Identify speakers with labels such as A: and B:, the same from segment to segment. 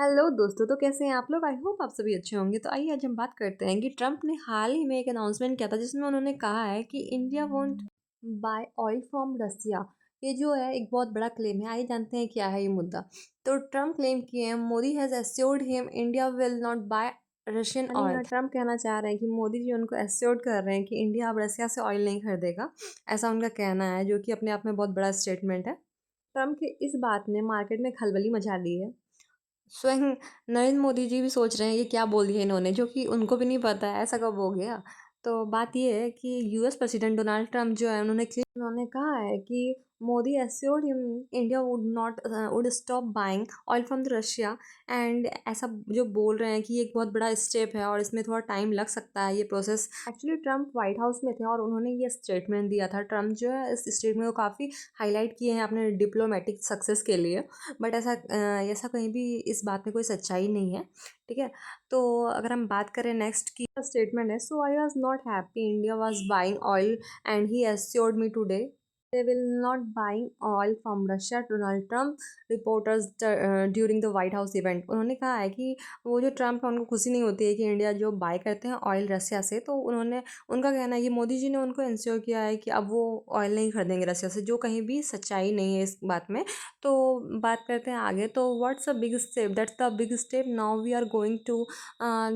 A: Hello दोस्तों, तो कैसे हैं आप लोग? आई होप आप सभी अच्छे होंगे। तो आइए आज हम बात करते हैं कि ट्रम्प ने हाल ही में एक अनाउंसमेंट किया था जिसमें उन्होंने कहा है कि India won't buy oil from Russia. ये जो है एक बहुत बड़ा क्लेम है। आइए जानते हैं क्या है ये मुद्दा। तो ट्रम्प क्लेम किए हैं Modi has assured him India will not bye Russian यानी
B: ऑयल।
A: यहाँ ट्रम्प कहना चाह रहे हैं कि मोदी जी उनको एश्योर्ड कर रहे हैं कि इंडिया अब रसिया से ऑयल नहीं खरीदेगा। ऐसा उनका कहना है, जो कि अपने आप में बहुत बड़ा स्टेटमेंट है। ट्रम्प की इस बात ने मार्केट में खलबली मचा दी है। स्वयं नरेंद्र मोदी जी भी सोच रहे हैं ये क्या बोल दिया इन्होंने, जो कि उनको भी नहीं पता है ऐसा कब हो गया। तो बात ये है कि यूएस प्रेसिडेंट डोनाल्ड ट्रम्प जो है उन्होंने कहा है कि Modi assured him India would stop buying oil from the Russia. And ऐसा जो बोल रहे हैं कि ये एक बहुत बड़ा स्टेप है और इसमें थोड़ा टाइम लग सकता है ये process. Actually Trump white house में थे और उन्होंने ये स्टेटमेंट दिया था। ट्रम्प जो है इस स्टेटमेंट को काफ़ी हाईलाइट किए हैं अपने डिप्लोमेटिक सक्सेस के लिए। बट ऐसा कहीं भी इस बात में कोई सच्चाई नहीं है। ठीक है। तो अगर हम बात करें नेक्स्ट की स्टेटमेंट है, so I was not happy India was buying oil and he assured me today they will not buying oil from Russia, Donald Trump reporters during the White House event। उन्होंने कहा है कि वो जो Trump है उनको खुशी नहीं होती है कि इंडिया जो बाय करते हैं ऑयल रसिया से। तो उनका कहना है कि मोदी जी ने उनको इंश्योर किया है कि अब वो ऑयल नहीं खरीदेंगे रसिया से, जो कहीं भी सच्चाई नहीं है इस बात में। तो बात करते हैं आगे। तो what's a big step, that's the big step, now we are going to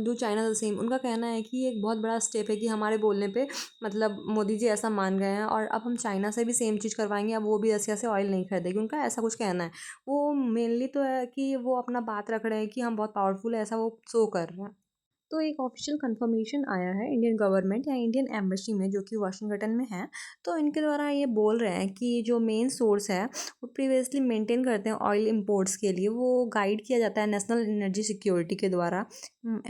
A: do China the same. उनका कहना है कि ये एक बहुत बड़ा स्टेप है कि हमारे बोलने पे मतलब मोदी जी ऐसा मान गए हैं और अब हम चाइना से भी सेम चीज़ करवाएंगे। अब वो भी रसिया से ऑयल नहीं खरीदेगी, उनका ऐसा कुछ कहना है। वो मेनली तो है कि वो अपना बात रख रहे हैं कि हम बहुत पावरफुल है, ऐसा वो शो कर रहे हैं। तो एक ऑफिशियल कंफर्मेशन आया है इंडियन गवर्नमेंट या इंडियन एम्बेसी में, जो कि वाशिंगटन में है। तो इनके द्वारा ये बोल रहे हैं कि जो मेन सोर्स है वो प्रीवियसली मेंटेन करते हैं ऑयल इंपोर्ट्स के लिए, वो गाइड किया जाता है नेशनल एनर्जी सिक्योरिटी के द्वारा।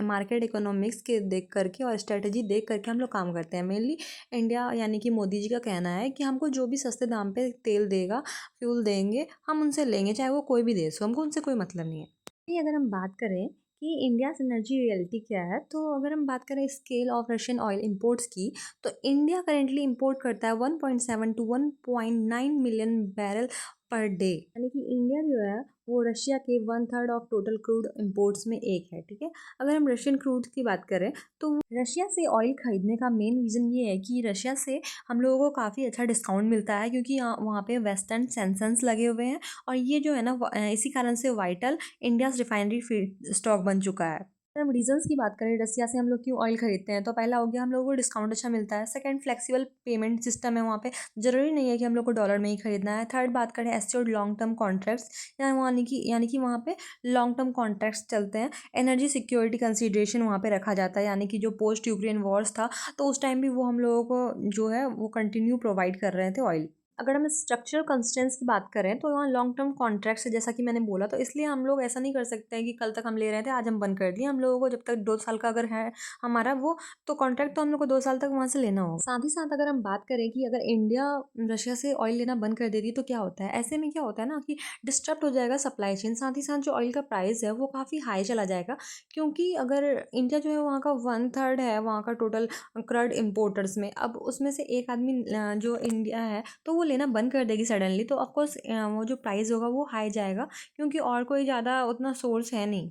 A: मार्केट इकोनॉमिक्स के देख करके और स्ट्रेटजी देख करके हम लोग काम करते हैं। मेनली इंडिया यानी कि मोदी जी का कहना है कि हमको जो भी सस्ते दाम पे तेल देगा, फ्यूल देंगे, हम उनसे लेंगे, चाहे वो कोई भी देश हो, हमको उनसे कोई मतलब नहीं है। ये अगर हम बात करें कि इंडिया एनर्जी रियलिटी क्या है, तो अगर हम बात करें scale of Russian oil imports की, तो इंडिया करेंटली इंपोर्ट करता है 1.7 to 1.9 million barrel per day. यानी कि इंडिया जो है वो रशिया के 1/3 ऑफ टोटल क्रूड इंपोर्ट्स में एक है। ठीक है। अगर हम रशियन क्रूड की बात करें तो रशिया से ऑयल खरीदने का मेन रीज़न ये है कि रशिया से हम लोगों को काफ़ी अच्छा डिस्काउंट मिलता है, क्योंकि वहाँ पे वेस्टर्न सेंसन्स लगे हुए हैं। और ये जो है ना इसी कारण से vital India's refinery feed stock बन चुका है। अगर हम रीजंस की बात करें रसिया से हम लोग क्यों ऑयल खरीदते हैं, तो पहला हो गया हम लोगों को डिस्काउंट अच्छा मिलता है। सेकंड, फ्लेक्सिबल पेमेंट सिस्टम है वहाँ पे, जरूरी नहीं है कि हम लोग को डॉलर में ही खरीदना है। थर्ड, बात करें एस्योर्ड लॉन्ग टर्म कॉन्ट्रैक्ट्स, यानी कि वहाँ पे लॉन्ग टर्म कॉन्ट्रैक्ट्स चलते हैं। एनर्जी सिक्योरिटी कंसिडरेशन वहाँ पे रखा जाता है, यानी कि जो पोस्ट यूक्रेन वॉर्स था तो उस टाइम भी वो हम लोगों को जो है वो कंटिन्यू प्रोवाइड कर रहे थे ऑयल। अगर हम स्ट्रक्चरल कंस्ट्रेंट्स की बात करें तो यहाँ लॉन्ग टर्म कॉन्ट्रैक्ट्स है, जैसा कि मैंने बोला। तो इसलिए हम लोग ऐसा नहीं कर सकते हैं कि कल तक हम ले रहे थे आज हम बंद कर दिए। हम लोगों को जब तक 2 साल का अगर है हमारा वो, तो कॉन्ट्रैक्ट तो हम लोग को 2 साल तक वहाँ से लेना होगा। साथ ही साथ अगर हम बात करें कि अगर इंडिया रशिया से ऑयल लेना बंद कर देती तो क्या होता है, ऐसे में क्या होता है ना कि डिस्टर्ब हो जाएगा सप्लाई चेन। साथ ही साथ जो ऑयल का प्राइस है वो काफ़ी हाई चला जाएगा, क्योंकि अगर इंडिया जो है वहाँ का 1/3 है वहाँ का टोटल क्रड इम्पोर्टर्स में। अब उसमें से एक आदमी जो इंडिया है तो वो लेना बंद कर देगी सडनली, तो ऑफकोर्स वो जो प्राइस होगा वो हाई जाएगा, क्योंकि और कोई ज़्यादा उतना सोर्स है नहीं।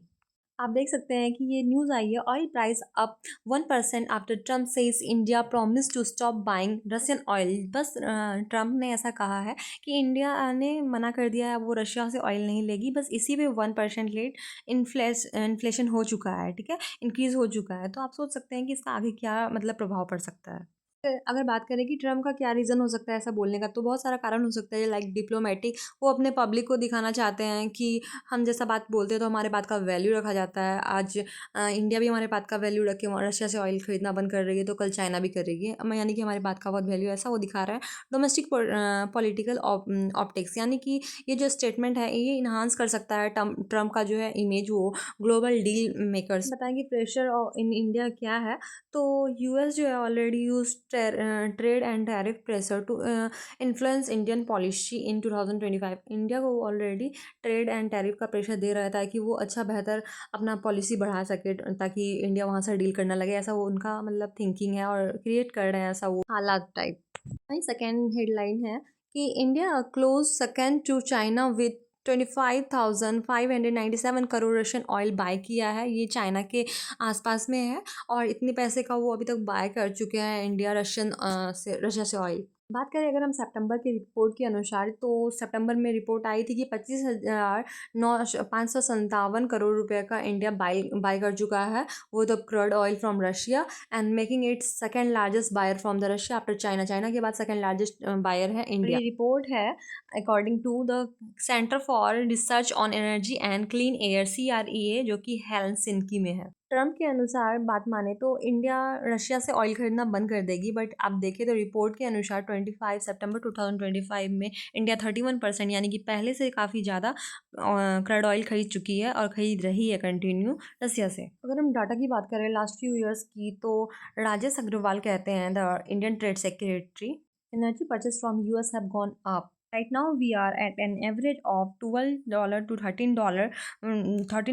A: आप देख सकते हैं कि ये न्यूज़ आई है, oil price up 1% after Trump says India promise to stop buying Russian oil. बस ट्रम्प ने ऐसा कहा है कि इंडिया ने मना कर दिया है, वो रशिया से ऑयल नहीं लेगी। बस इसी पे 1% लेट इन्फ्लेशन हो चुका है। ठीक है, इंक्रीज़ हो चुका है। तो आप सोच सकते हैं कि इसका आगे क्या मतलब प्रभाव पड़ सकता है। अगर बात करें कि ट्रम्प का क्या रीज़न हो सकता है ऐसा बोलने का, तो बहुत सारा कारण हो सकता है। लाइक डिप्लोमेटिक, वो अपने पब्लिक को दिखाना चाहते हैं कि हम जैसा बात बोलते हैं तो हमारे बात का वैल्यू रखा जाता है। आज इंडिया भी हमारे बात का वैल्यू रख के रशिया से ऑयल खरीदना बंद कर रही है, तो कल चाइना भी करेगी। यानी कि हमारी बात का बहुत वैल्यू, ऐसा वो दिखा रहा है। डोमेस्टिक पॉलिटिकल ऑप्टिक्स, यानी कि ये जो स्टेटमेंट है ये इन्हांस कर सकता है ट्रम्प का जो है इमेज वो ग्लोबल डील मेकर्स। बताएंगे प्रेशर इन इंडिया क्या है। तो यूएस जो है already use trade and tariff pressure to influence Indian policy in 2025। India को ऑलरेडी ट्रेड एंड टैरिफ का प्रेशर दे रहा है ताकि वो अच्छा बेहतर अपना पॉलिसी बढ़ा सके, ताकि इंडिया वहाँ से डील करना लगे। ऐसा वो उनका मतलब थिंकिंग है और क्रिएट कर रहे हैं ऐसा वो हालात टाइप। वही सेकेंड हेडलाइन है कि India close second to China with 25,597 crore Russian oil buy किया है। ये चाइना के आसपास में है और इतने पैसे का वो अभी तक बाय कर चुके हैं इंडिया रशिया से ऑयल। बात करें अगर हम सितंबर की रिपोर्ट के अनुसार, तो सितंबर में रिपोर्ट आई थी कि 25,557 करोड़ रुपए का इंडिया बाय बाय कर चुका है वो the crude oil from Russia, and making it second largest buyer from the Russia after China. China के बाद सेकेंड लार्जेस्ट बायर है इंडिया। ये रिपोर्ट है according to the centre for research on energy and clean air CREA, जो कि Helsinki में है। Trump के अनुसार बात माने तो इंडिया रशिया से ऑयल खरीदना बंद कर देगी, बट आप देखें तो रिपोर्ट के अनुसार 25 सितंबर 2025 में इंडिया 31% यानी कि पहले से काफ़ी ज़्यादा क्रूड ऑयल खरीद चुकी है और खरीद रही है कंटिन्यू रशिया से। अगर हम डाटा की बात करें लास्ट फ्यू ईयर्स की, तो राजेश अग्रवाल कहते हैं, the Indian trade secretary, energy purchase from US have gone up. Right now we are at an average of $12 to $13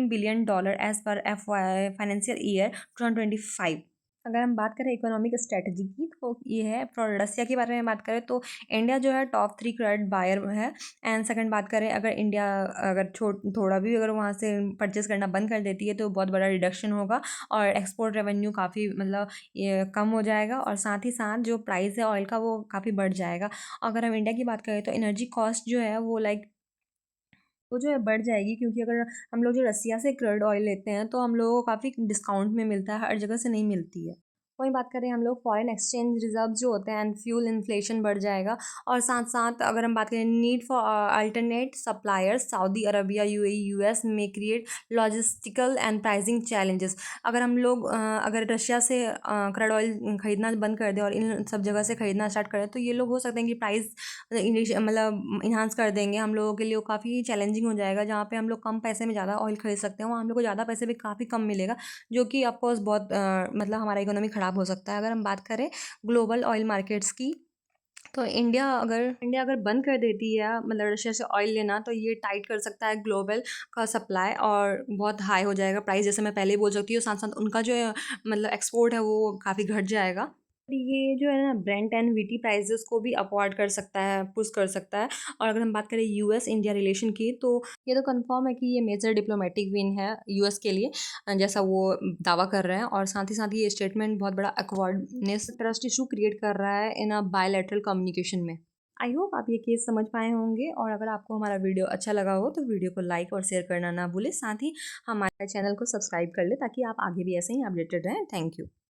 A: billion as per FY financial year 2025। अगर हम बात करें इकोनॉमिक स्ट्रेटजी की, तो ये है फॉर रसिया के बारे में बात करें तो इंडिया जो है टॉप 3 क्रेडिट बायर है। एंड सेकंड बात करें, अगर इंडिया अगर थोड़ा भी अगर वहाँ से परचेस करना बंद कर देती है तो बहुत बड़ा रिडक्शन होगा और एक्सपोर्ट रेवेन्यू काफ़ी मतलब ये कम हो जाएगा, और साथ ही साथ जो प्राइस है ऑयल का वो काफ़ी बढ़ जाएगा। अगर हम इंडिया की बात करें तो एनर्जी कॉस्ट जो है वो जो है बढ़ जाएगी, क्योंकि अगर हम लोग जो रसिया से क्रूड ऑयल लेते हैं तो हम लोगों को काफ़ी डिस्काउंट में मिलता है, हर जगह से नहीं मिलती है। वहीं बात करें हम लोग फॉरेन एक्सचेंज रिजर्व जो होते हैं एंड फ्यूल इन्फ्लेशन बढ़ जाएगा, और साथ साथ अगर हम बात करें need for alternate suppliers, Saudi Arabia UAE US में create logistical and pricing challenges. अगर हम लोग अगर रशिया से क्रूड ऑयल खरीदना बंद कर दें और इन सब जगह से खरीदना स्टार्ट करें, तो ये लोग हो सकते हैं कि प्राइस मतलब इन्हांस कर देंगे। हम लोगों के लिए वो काफ़ी चैलेंजिंग हो जाएगा, जहाँ पे हम लोग कम पैसे में ज़्यादा ऑयल खरीद सकते हैं वहाँ हम लोग को ज़्यादा पैसे भी काफ़ी कम मिलेगा, जो कि ऑफकोर्स बहुत मतलब हमारा इकोनॉमी ख़राब हो सकता है। अगर हम बात करें ग्लोबल ऑयल मार्केट्स की, तो इंडिया अगर बंद कर देती है मतलब रशिया से ऑयल लेना, तो ये टाइट कर सकता है ग्लोबल का सप्लाई और बहुत हाई हो जाएगा प्राइस, जैसे मैं पहले ही बोल सकती हूँ। साथ साथ उनका जो मतलब एक्सपोर्ट है वो काफ़ी घट जाएगा। ये जो है ना ब्रेंट एंड वीटी प्राइसेस को भी अपवार्ड कर सकता है, पुश कर सकता है। और अगर हम बात करें US इंडिया रिलेशन की, तो ये तो कंफर्म है कि ये मेजर डिप्लोमेटिक विन है US के लिए, जैसा वो दावा कर रहे हैं। और साथ ही साथ ये स्टेटमेंट बहुत बड़ा अक्वर्डनेस ट्रस्ट इशू क्रिएट कर रहा है इन अ बायलैटरल कम्युनिकेशन में। आई होप आप ये केस समझ पाए होंगे, और अगर आपको हमारा वीडियो अच्छा लगा हो तो वीडियो को लाइक और शेयर करना ना भूलें। साथ ही हमारे चैनल को सब्सक्राइब कर ले ताकि आप आगे भी ऐसे ही अपडेटेड रहें। Thank you.